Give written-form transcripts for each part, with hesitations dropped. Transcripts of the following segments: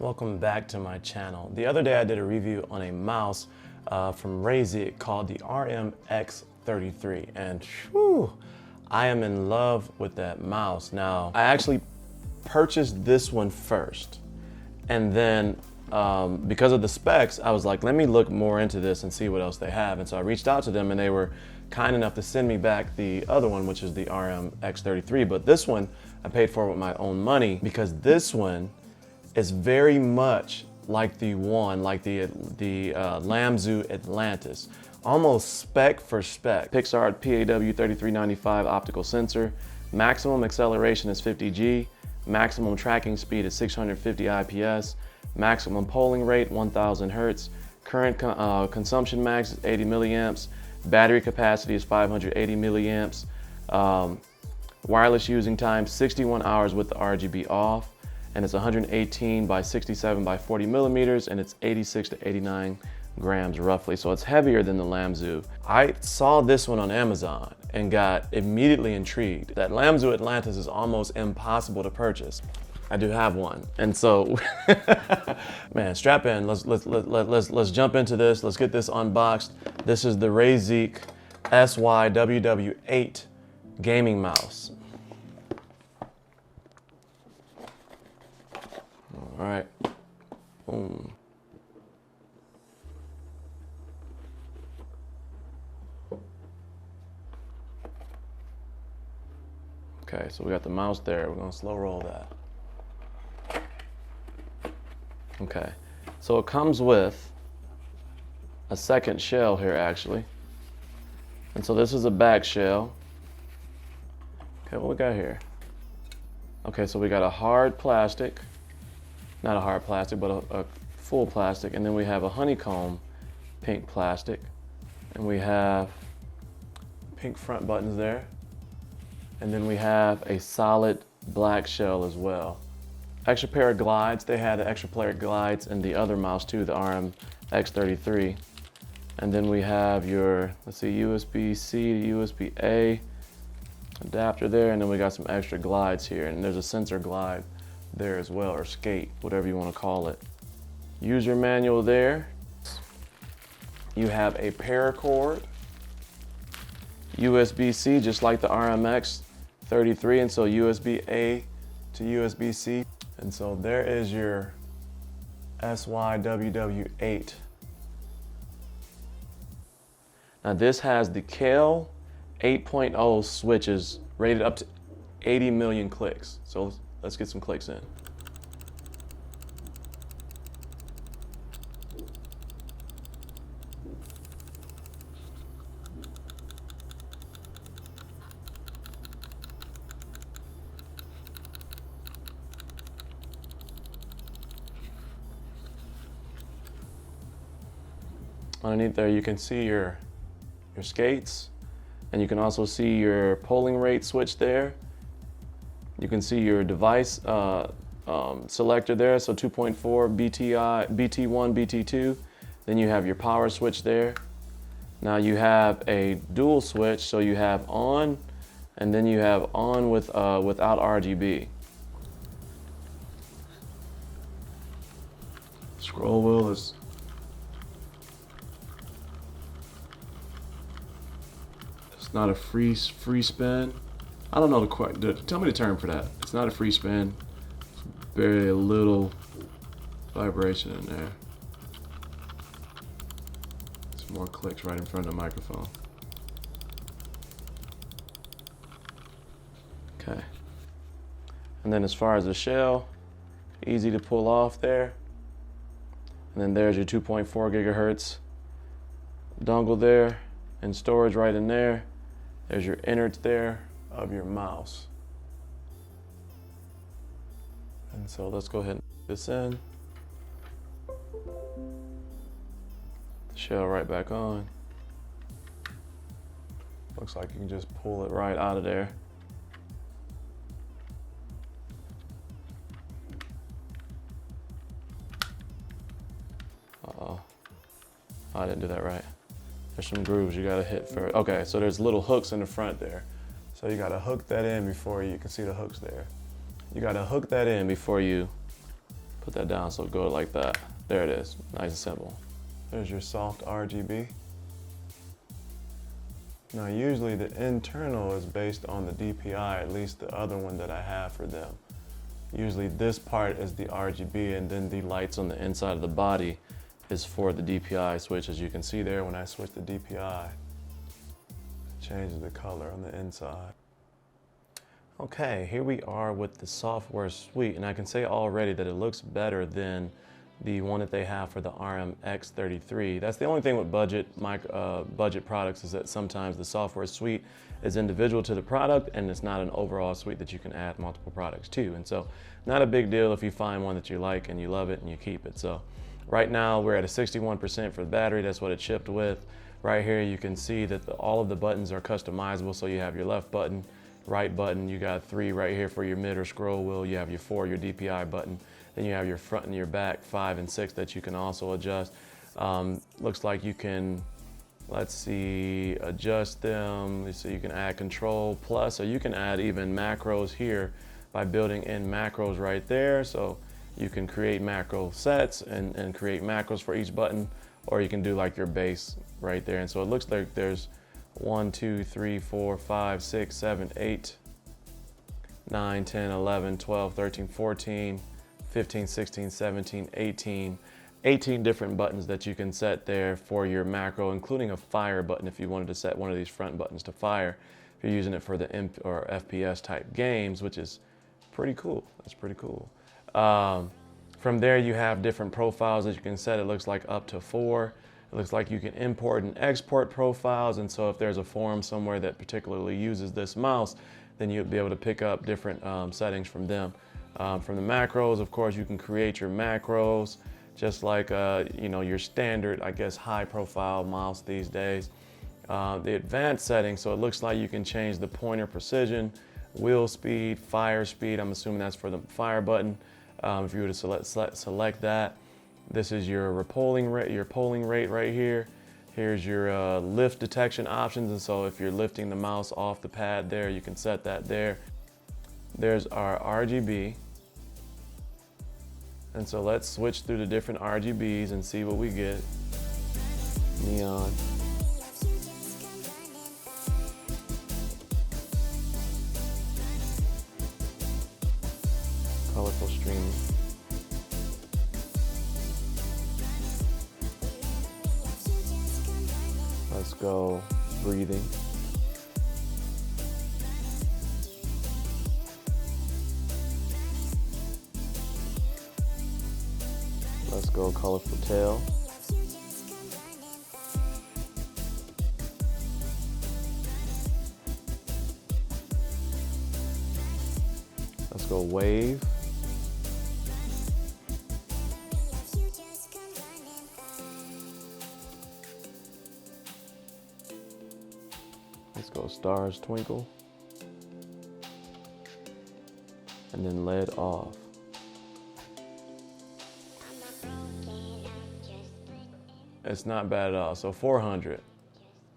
Welcome back to my channel. The other day I did a review on a mouse from Razeak called the RMX33, and whew, I am in love with that mouse. Now, I actually purchased this one first, and then because of the specs, I was like, let me look more into this and see what else they have. And so I reached out to them, and they were kind enough to send me back the other one, which is the RMX33. But this one I paid for with my own money because this one is very much like the Lamzu Atlantis, almost spec for spec. Pixar PAW3395 optical sensor, maximum acceleration is 50G, maximum tracking speed is 650 IPS, maximum polling rate 1000 Hertz, current consumption max is 80 milliamps, battery capacity is 580 milliamps, wireless using time 61 hours with the RGB off, and it's 118 by 67 by 40 millimeters, and it's 86 to 89 grams roughly. So it's heavier than the Lamzu. I saw this one on Amazon and got immediately intrigued. That Lamzu Atlantis is almost impossible to purchase. I do have one, and so man, strap in. Let's jump into this. Let's get this unboxed. This is the Razeak SYWW8 gaming mouse. All right, boom. Okay, so we got the mouse there. We're gonna slow roll that. Okay, so it comes with a second shell here actually. And so this is a back shell. Okay, what we got here? Okay, so we got a hard plastic. Not a hard plastic, but a full plastic. And then we have a honeycomb pink plastic. And we have pink front buttons there. And then we have a solid black shell as well. Extra pair of glides. They had an extra pair of glides in the other mouse too, the RMX33. And then we have your, let's see, USB-C to USB-A adapter there. And then we got some extra glides here. And there's a sensor glide there as well, or skate, whatever you want to call it. User manual there. You have a paracord, USB-C, just like the RMX33, and so USB-A to USB-C. And so there is your SYWW8. Now this has the Kailh 8.0 switches rated up to 80 million clicks. So let's get some clicks in. Underneath there you can see your skates, and you can also see your polling rate switch there. You can see your device selector there, so 2.4 BTI, BT1, BT2. Then you have your power switch there. Now you have a dual switch, so you have on, and then you have on with without RGB. Scroll wheel is not a free spin. I don't know tell me the term for that. It's not a free spin. Very little vibration in there. Some more clicks right in front of the microphone. Okay. And then as far as the shell, easy to pull off there. And then there's your 2.4 gigahertz dongle there, and storage right in there. There's your innards there of your mouse. And so let's go ahead and put this in. The shell right back on. Looks like you can just pull it right out of there. Uh-oh. I didn't do that right. There's some grooves you gotta hit first. Okay, so there's little hooks in the front there. So you gotta hook that in before you can see the hooks there. You gotta hook that in before you Put that down so it goes like that. There it is, nice and simple. There's your soft RGB. Now usually the internal is based on the DPI, at least the other one that I have for them. Usually this part is the RGB, and then the lights on the inside of the body is for the DPI switch. As you can see there, when I switch the DPI, it changes the color on the inside. Okay, here we are with the software suite, and I can say already that it looks better than the one that they have for the RM-X33. That's the only thing with budget products, is that sometimes the software suite is individual to the product and it's not an overall suite that you can add multiple products to. And so not a big deal if you find one that you like and you love it and you keep it. So right now we're at a 61% for the battery. That's what it shipped with. Right here you can see that all of the buttons are customizable. So you have your left button, right button, you got 3 right here for your mid or scroll wheel, you have your 4, your DPI button, then you have your front and your back 5 and 6 that you can also adjust. Looks like you can, let's see, adjust them. So you can add control plus, or you can add even macros here by building in macros right there. So you can create macro sets and create macros for each button, or you can do like your base right there. And so it looks like there's 1, 2, 3, 4, 5, 6, 7, 8, 9, 10, 11, 12, 13, 14, 15, 16, 17, 18 different buttons that you can set there for your macro, including a fire button if you wanted to set one of these front buttons to fire, if you're using it for the imp or FPS type games, which is pretty cool. That's pretty cool. From there you have different profiles that you can set. It looks like up to 4. It looks like you can import and export profiles, and so if there's a forum somewhere that particularly uses this mouse, then you'll be able to pick up different settings from them. From the macros, of course, you can create your macros, just like you know, your standard, I guess, high profile mouse these days. The advanced settings, so it looks like you can change the pointer precision, wheel speed, fire speed. I'm assuming that's for the fire button. If you were to select that, this is your polling rate right here. Here's your lift detection options, and so if you're lifting the mouse off the pad there, you can set that there. There's our RGB. And so let's switch through the different RGBs and see what we get. Neon. Colorful streaming. Let's go breathing. Let's go colorful tail. Let's go wave. Let's go stars twinkle. And then lead off. It's not bad at all. So 400.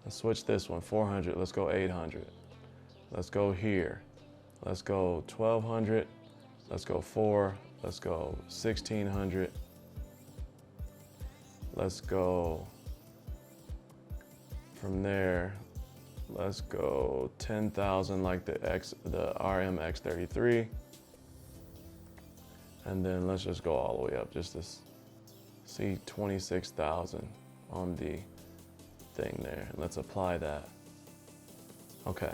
Let's switch this one. 400. Let's go 800. Let's go here. Let's go 1200. Let's go 4. Let's go 1600. Let's go from there. Let's go 10,000 like the RM-X33. And then let's just go all the way up just to see 26,000 on the thing there. And let's apply that. Okay.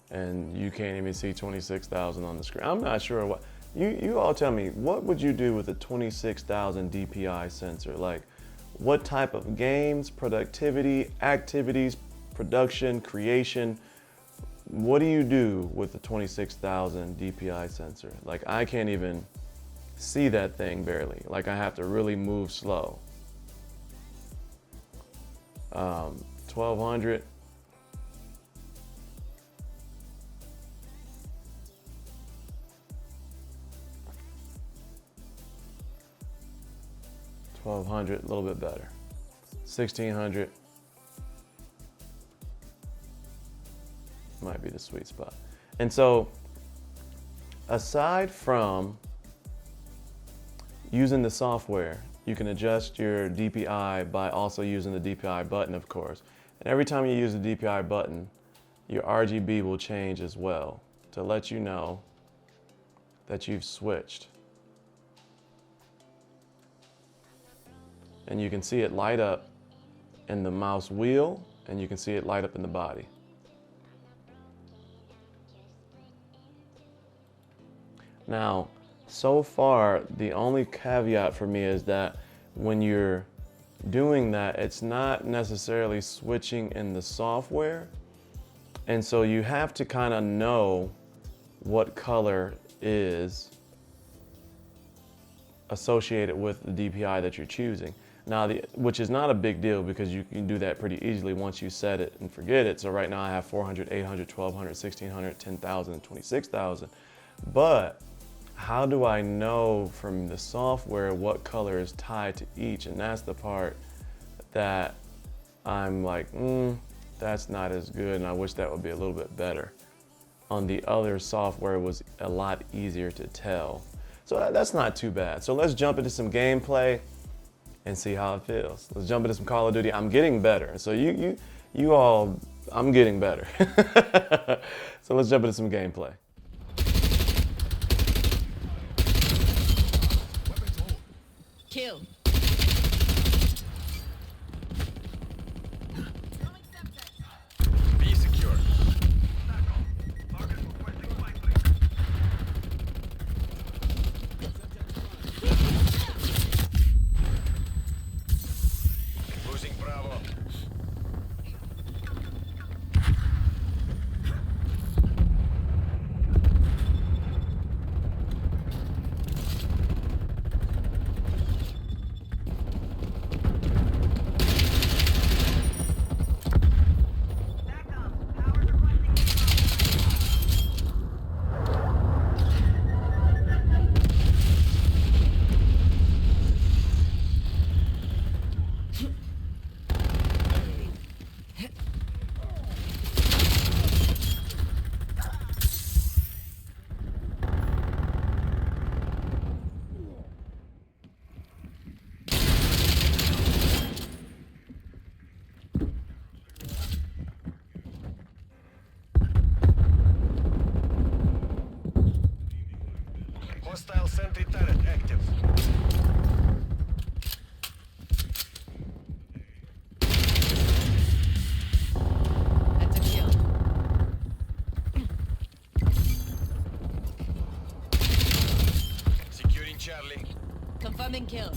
And you can't even see 26,000 on the screen. I'm not sure what, you all tell me, what would you do with a 26,000 DPI sensor? Like, what type of games, productivity, activities, production, creation, what do you do with the 26,000 DPI sensor? Like, I can't even see that thing barely. Like, I have to really move slow. 1200. A little bit better. 1600 might be the sweet spot. And so, aside from using the software, you can adjust your DPI by also using the DPI button, of course. And every time you use the DPI button, your RGB will change as well to let you know that you've switched. And you can see it light up in the mouse wheel, and you can see it light up in the body. Now, so far, the only caveat for me is that when you're doing that, it's not necessarily switching in the software. And so you have to kind of know what color is associated with the DPI that you're choosing. Now, which is not a big deal because you can do that pretty easily once you set it and forget it. So right now I have 400, 800, 1200, 1600, 10,000, and 26,000. But how do I know from the software what color is tied to each? And that's the part that I'm like, that's not as good, and I wish that would be a little bit better. On the other software, it was a lot easier to tell. So that's not too bad. So let's jump into some gameplay and see how it feels. Let's jump into some Call of Duty. I'm getting better. So you all, I'm getting better. So let's jump into some gameplay. Kill. Be secure. Losing Bravo. Hostile sentry turret active. That's a kill. Securing Charlie. Confirming kill.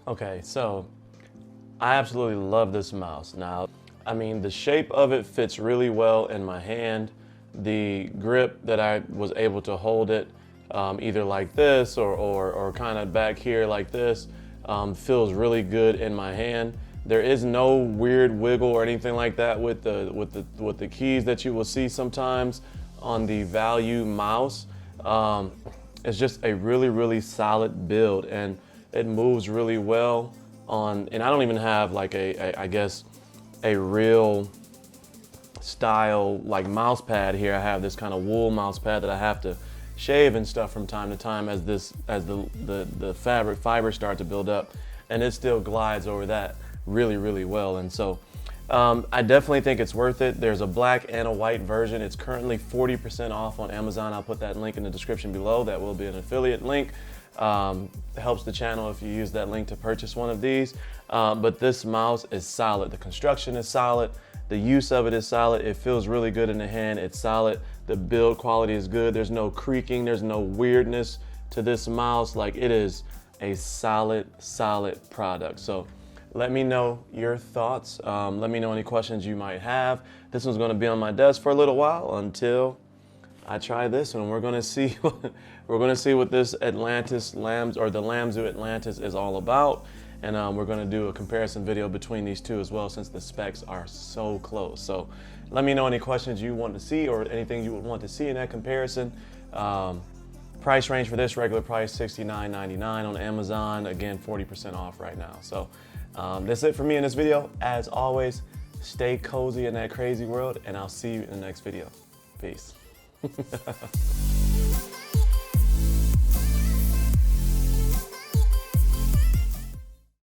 Okay, so I absolutely love this mouse. Now, I mean, the shape of it fits really well in my hand. The grip that I was able to hold it either like this or kind of back here like this feels really good in my hand. There is no weird wiggle or anything like that with the keys that you will see sometimes on the Value mouse. It's just a really solid build, and it moves really well on, and I don't even have like I guess a real style like mouse pad here. I have this kind of wool mouse pad that I have to shave and stuff from time to time as the fiber start to build up, and it still glides over that really well. And so I definitely think it's worth it. There's a black and a white version. It's currently 40% off on Amazon. I'll put that link in the description below. That will be an affiliate link. It helps the channel if you use that link to purchase one of these. But this mouse is solid. The construction is solid. The use of it is solid. It feels really good in the hand. It's solid. The build quality is good. There's no creaking. There's no weirdness to this mouse. Like, it is a solid product. So let me know your thoughts. Let me know any questions you might have. This one's gonna be on my desk for a little while until I try this one. We're gonna see what this Lamzu Atlantis is all about. And we're gonna do a comparison video between these two as well, since the specs are so close. So let me know any questions you want to see or anything you would want to see in that comparison. Price range for this, regular price $69.99 on Amazon. Again, 40% off right now. So that's it for me in this video. As always, stay cozy in that crazy world, and I'll see you in the next video. Peace. it.